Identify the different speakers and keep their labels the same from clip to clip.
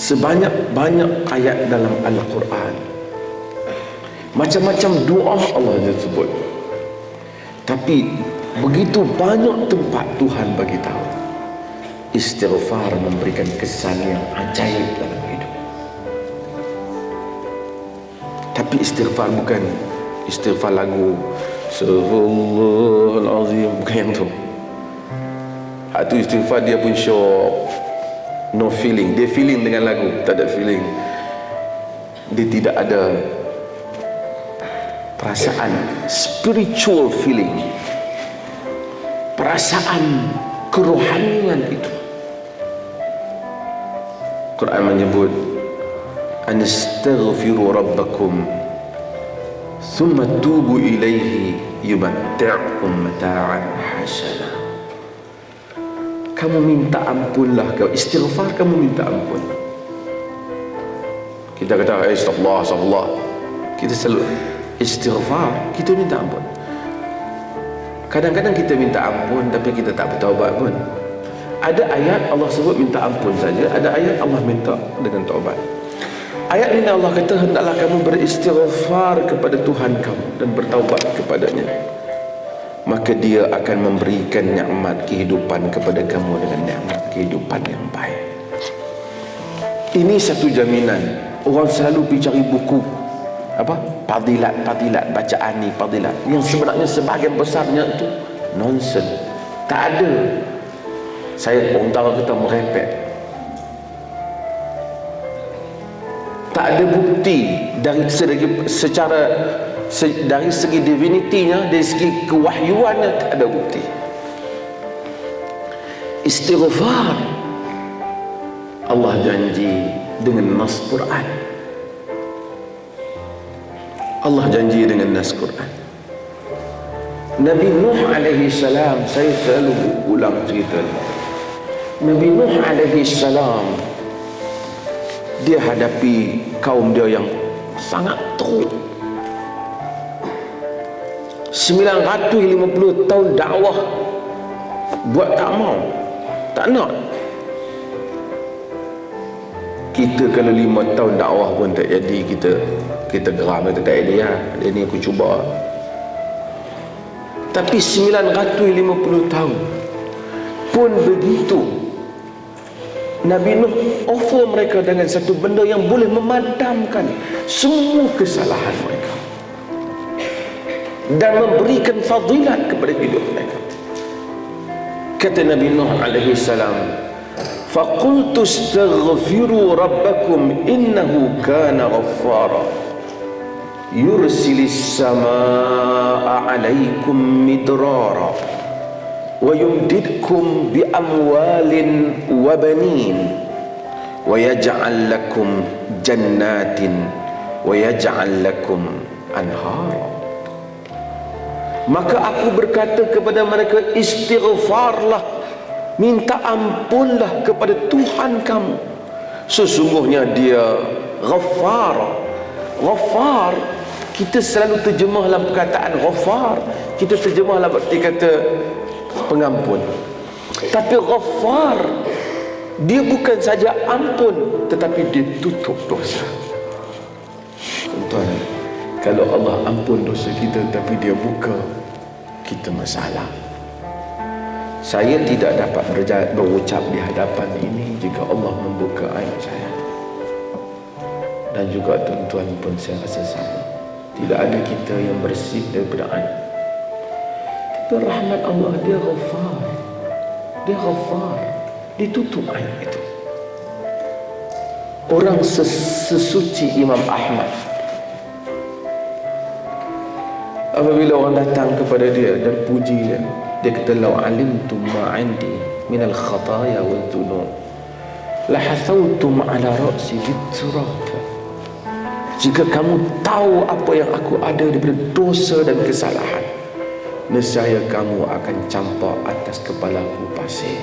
Speaker 1: sebanyak-banyak ayat dalam Al-Quran. Macam-macam doa Allah disebut. Tapi begitu banyak tempat Tuhan bagi tahu istighfar memberikan kesan yang ajaib dalam hidup. Tapi istighfar bukan istighfar lagu Astaghfirullahalazim, bukan yang tu. Hak tu istighfar dia pun syok, no feeling. Dia feeling dengan lagu, tak ada feeling. Dia tidak ada perasaan, spiritual feeling, perasaan kerohanian itu. Quran menyebut anastaghfiru rabbakum thumma tubu ilaihi yumatti'ukum mata'an hasana. Kamu minta ampunlah, kau istighfar, kamu minta ampun. Kita kata astagfirullah, astagfirullah, kita selalu istighfar, kita minta ampun. Kadang-kadang kita minta ampun tapi kita tak bertaubat pun. Ada ayat Allah sebut minta ampun saja, ada ayat Allah minta dengan taubat. Ayat ini Allah kata hendaklah kamu beristighfar kepada Tuhan kamu dan bertaubat kepadanya, maka dia akan memberikan nikmat kehidupan kepada kamu dengan nikmat kehidupan yang baik. Ini satu jaminan. Orang selalu pergi cari buku Fadilat, bacaan ni fadilat, yang sebenarnya sebahagian besarnya itu nonsen. Tak ada. Saya orang tahu kita merepek. Tak ada bukti dari segi divinitinya, dari segi kewahyuannya, tak ada bukti. Istighfar Allah janji dengan nas Quran. Allah janji dengan nas Quran. Nabi Nuh alaihi salam, saya selalu ulang cerita. Nabi Nuh alaihi salam, dia hadapi kaum dia yang sangat teruk. 950 tahun dakwah, buat tak mau, tak nak. Kita kalau 5 tahun dakwah pun tak jadi, kita geram, kita tak jadi lah. Dia ni aku cuba. Tapi 950 tahun pun begitu. Nabi Nuh offer mereka dengan satu benda yang boleh memadamkan semua kesalahan mereka dan memberikan fadilat kepada hidup mereka. Kata Nabi Nuh alaihi salam, faqultu astaghfiru rabbakum innahu kana ghaffara yursilis samaa alaikum midrara wa yumdidkum bi amwalin wa banin wa yaj'al lakum jannatin wa yaj'al lakum anhara. Maka aku berkata kepada mereka, istighfarlah, minta ampunlah kepada Tuhan kamu, sesungguhnya dia Ghaffar. Ghaffar kita selalu terjemah dalam perkataan Ghaffar, kita terjemah dalam arti kata pengampun. Tapi Ghaffar, dia bukan saja ampun, tetapi dia tutup dosa. Tuan, kalau Allah ampun dosa kita tapi dia buka, kita masalah. Saya tidak dapat berucap di hadapan ini jika Allah membuka aib saya. Dan juga tuan-tuan pun saya rasa sama. Tidak ada kita yang bersih daripada aib. Tapi rahmat Allah, dia Ghaffar. Dia Ghaffar, ditutup aib itu. Orang sesuci Imam Ahmad, apabila orang datang kepada dia dan puji dia, dia kata, "Lau alimtum ma 'indi min al-khataya wal dhunub la hathawtum 'ala ra'si bit-turab." Jika kamu tahu apa yang aku ada daripada dosa dan kesalahan, nescaya kamu akan campak atas kepalaku pasir.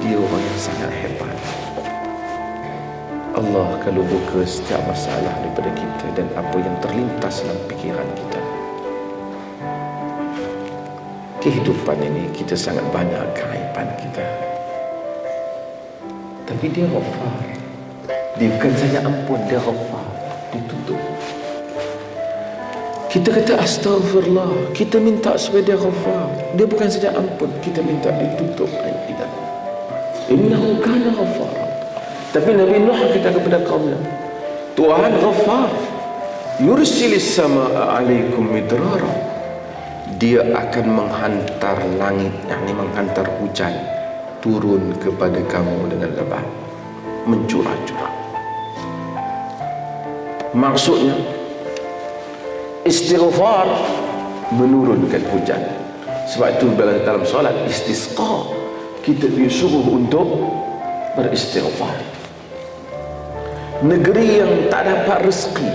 Speaker 1: Dia orang yang sangat hebat. Allah kalau buka setiap masalah daripada kita dan apa yang terlintas dalam fikiran kita, kehidupan ini kita sangat banyak keaiban kita. Tapi dia Ghaffar. Dia bukan saja ampun, dia Ghaffar. Ditutup. Kita kata astagfirullah, kita minta supaya dia Ghaffar. Dia bukan saja ampun, kita minta ditutup ayat kita. Innahu kana Ghaffar. Tapi Nabi Nuh kata kepada kaumnya, Tuhan Ghaffar, yursilis samaa alaikum midrara. Dia akan menghantar langit, yakni menghantar hujan turun kepada kamu dengan lebat, mencurah-curah. Maksudnya istighfar menurunkan hujan. Sebab itu dalam solat istisqa kita disuruh untuk beristighfar. Negeri yang tak dapat rezeki,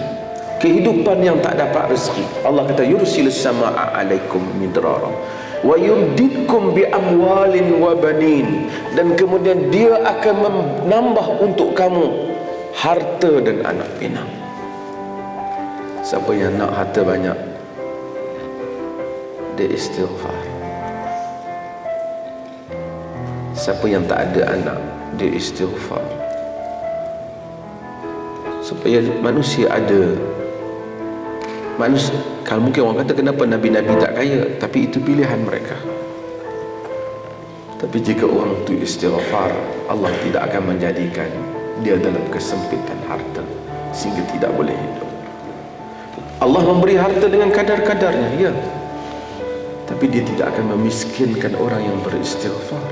Speaker 1: kehidupan yang tak dapat rezeki, Allah kata yursilis samaa alaikum midrara wa yumdidkum bi amwalin wa banin, dan kemudian dia akan menambah untuk kamu harta dan anak pinak. Siapa yang nak harta banyak, dia istighfar. Siapa yang tak ada anak, dia istighfar. Supaya manusia ada. Manusia, kalau mungkin orang kata kenapa Nabi-Nabi tak kaya, tapi itu pilihan mereka. Tapi jika orang itu istighfar, Allah tidak akan menjadikan dia dalam kesempitan harta sehingga tidak boleh hidup. Allah memberi harta dengan kadar-kadarnya, ya, tapi dia tidak akan memiskinkan orang yang beristighfar.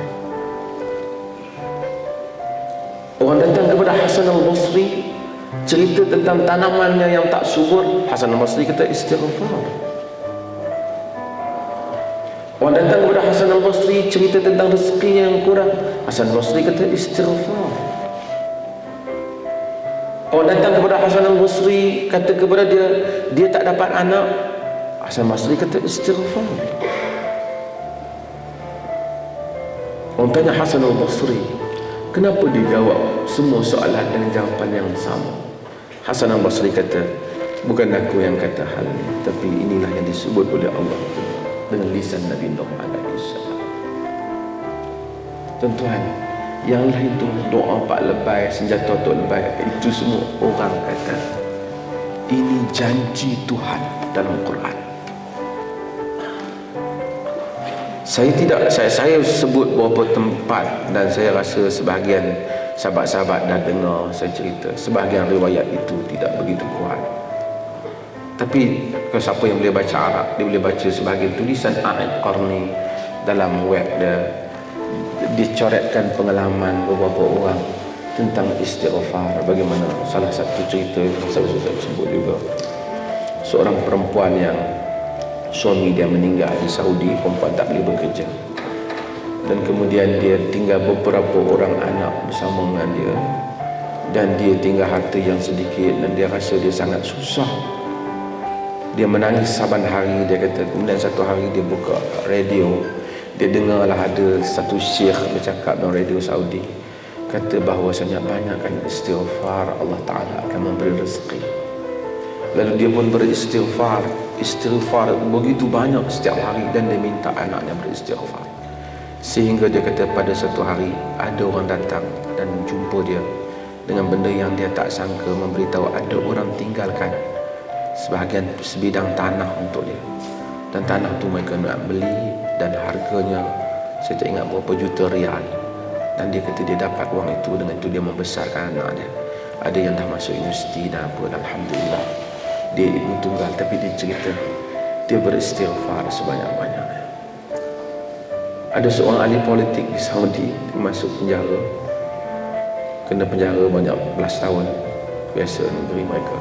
Speaker 1: Orang datang kepada Hasan al-Basri cerita tentang tanamannya yang tak subur, Hasan al-Basri kata istighfar. Orang datang kepada Hasan al-Basri cerita tentang rezekinya yang kurang, Hasan al-Basri kata istighfar. Orang datang kepada Hasan al-Basri kata kepada dia tak dapat anak, Hasan al-Basri kata istighfar. Orang tanya Hasan al-Basri, kenapa dia jawab semua soalan dengan jawapan yang sama? Hasan al-Basri kata, bukan aku yang kata hal ini, tapi inilah yang disebut oleh Allah dengan lisan Nabi Nuh alaihi salam. Tuan-tuan, yang lain tu doa pak lebay, senjata tok lebay, itu semua orang kata ini janji Tuhan dalam Quran. Saya sebut beberapa tempat dan saya rasa sebahagian sahabat-sahabat dah dengar saya cerita. Sebahagian riwayat itu tidak begitu kuat. Tapi kalau siapa yang boleh baca Arab, dia boleh baca sebahagian tulisan A'id Qarni dalam web dia. Dicoretkan pengalaman beberapa orang tentang istighfar. Bagaimana salah satu cerita yang saya sudah sebut juga, seorang perempuan yang suami dia meninggal di Saudi, perempuan tak boleh bekerja, dan kemudian dia tinggal beberapa orang anak bersama dengan dia, dan dia tinggal harta yang sedikit, dan dia rasa dia sangat susah. Dia menangis saban hari. Dia kata kemudian satu hari dia buka radio, dia dengarlah ada satu syekh bercakap dalam radio Saudi, kata bahawasanya banyakkan istighfar, Allah Ta'ala akan memberi rezeki. Lalu dia pun beristighfar, istighfar begitu banyak setiap hari, dan dia minta anaknya beristighfar. Sehingga dia kata pada satu hari ada orang datang dan jumpa dia dengan benda yang dia tak sangka, memberitahu ada orang tinggalkan sebahagian sebidang tanah untuk dia, dan tanah tu mereka nak beli dan harganya saya tak ingat berapa juta rial, dan dia kata dia dapat wang itu, dengan itu dia membesarkan anak dia. Ada yang dah masuk universiti dan apa, dan alhamdulillah dia ibu tunggal. Tapi dia cerita dia beristighfar sebanyak-banyaknya. Ada seorang ahli politik di Saudi, dia masuk penjara, kena penjara banyak belas tahun, biasa negeri mereka.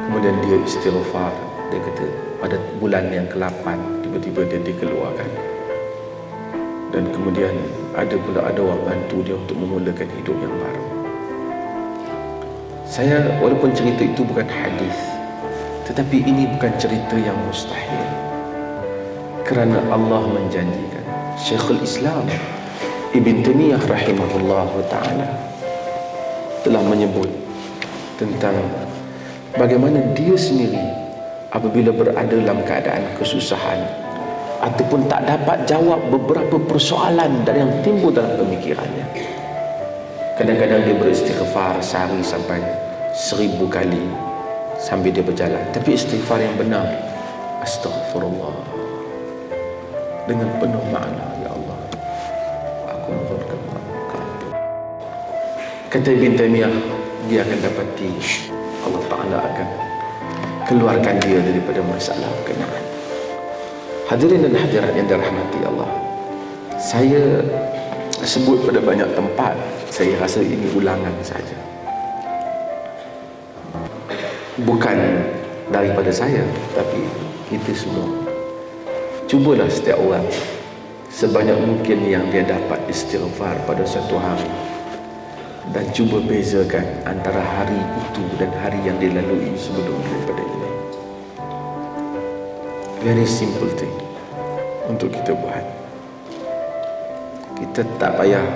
Speaker 1: Kemudian dia istighfar. Dia kata pada bulan yang ke-8 tiba-tiba dia dikeluarkan, dan kemudian ada orang bantu dia untuk memulakan hidup yang baru. Saya, walaupun cerita itu bukan hadis, tetapi ini bukan cerita yang mustahil, kerana Allah menjanjikan. Syekhul Islam Ibn Taymiyah rahimahullah ta'ala telah menyebut tentang bagaimana dia sendiri apabila berada dalam keadaan kesusahan ataupun tak dapat jawab beberapa persoalan yang timbul dalam pemikirannya, Kadang-kadang dia beristighfar sehari sampai 1000 kali sambil dia berjalan. Tapi istighfar yang benar, astaghfirullah, dengan penuh makna, ya Allah, aku mohon kepadamu. Kata Ibn Taymiyah, dia akan dapati Allah Ta'ala akan keluarkan dia daripada masalah kenaan. Hadirin dan hadirat yang dirahmati Allah, saya sebut pada banyak tempat. Saya rasa ini ulangan saja, bukan daripada saya, tapi kita semua. Cubalah setiap orang sebanyak mungkin yang dia dapat istighfar pada satu hari, dan cuba bezakan antara hari itu dan hari yang dilalui sebelum daripada ini. Very simple thing untuk kita buat. Kita tak payah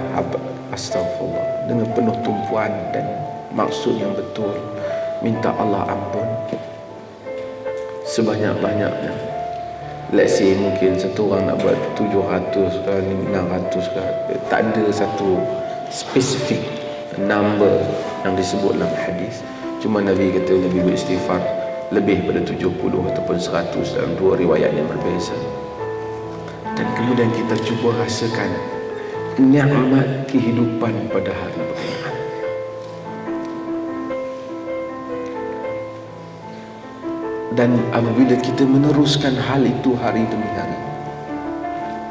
Speaker 1: astagfirullah, dengan penuh tumpuan dan maksud yang betul, minta Allah ampun sebanyak-banyaknya. Let's say mungkin satu orang nak buat 700 ke 600 ke, tak ada satu spesifik number yang disebut dalam hadis. Cuma Nabi kata Nabi beristighfar lebih pada 70 ataupun 100 dalam dua riwayat yang berbeza. Dan kemudian kita cuba rasakan nikmat kehidupan pada hari berkenaan. Dan apabila kita meneruskan hal itu hari demi hari,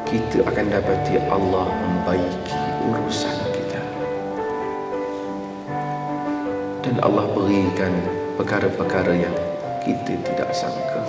Speaker 1: kita akan dapati Allah membaiki urusan kita, dan Allah berikan perkara-perkara yang kita tidak sangka.